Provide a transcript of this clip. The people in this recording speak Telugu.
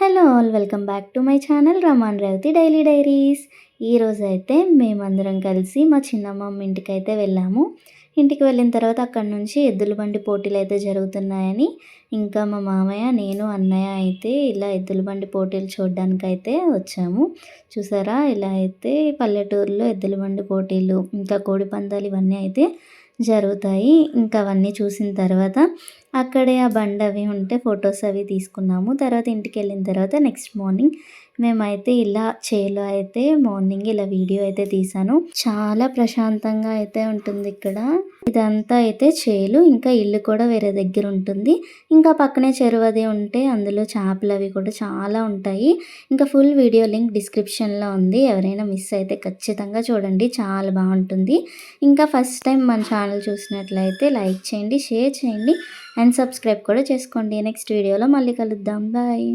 Hello all welcome back to my channel Raman Revathi daily diaries. ఈరోజైతే మేమందరం కలిసి మా చిన్నమ్మమ్మ ఇంటికైతే వెళ్ళాము. ఇంటికి వెళ్ళిన తర్వాత అక్కడి నుంచి ఎద్దుల బండి పోటీలు అయితే జరుగుతున్నాయని ఇంకా మా మామయ్య, నేను, అన్నయ్య అయితే ఇలా ఎద్దుల బండి పోటీలు చూడడానికైతే వచ్చాము. చూసారా, ఇలా అయితే పల్లెటూరులో ఎద్దుల బండి పోటీలు ఇంకా కోడి పందాలు ఇవన్నీ అయితే జరుగుతాయి. ఇంకా అవన్నీ చూసిన తర్వాత అక్కడే ఆ బండి అవి ఉంటే ఫొటోస్ అవి తీసుకున్నాము. తర్వాత ఇంటికి వెళ్ళిన తర్వాత నెక్స్ట్ మార్నింగ్ మేమైతే ఇలా చేలో అయితే మార్నింగ్ ఇలా వీడియో అయితే తీసాను. చాలా ప్రశాంతంగా అయితే ఉంటుంది ఇక్కడ. ఇదంతా అయితే చేలు, ఇంకా ఇల్లు కూడా వేరే దగ్గర ఉంటుంది. ఇంకా పక్కనే చెరువు అది ఉంటే అందులో చేపలు అవి కూడా చాలా ఉంటాయి. ఇంకా ఫుల్ వీడియో లింక్ డిస్క్రిప్షన్లో ఉంది. ఎవరైనా మిస్ అయితే ఖచ్చితంగా చూడండి, చాలా బాగుంటుంది. ఇంకా ఫస్ట్ టైం మన ఛానల్ చూసినట్లయితే లైక్ చేయండి, షేర్ చేయండి అండ్ సబ్స్క్రైబ్ కూడా చేసుకోండి. నెక్స్ట్ వీడియోలో మళ్ళీ కలుద్దాం. బాయ్.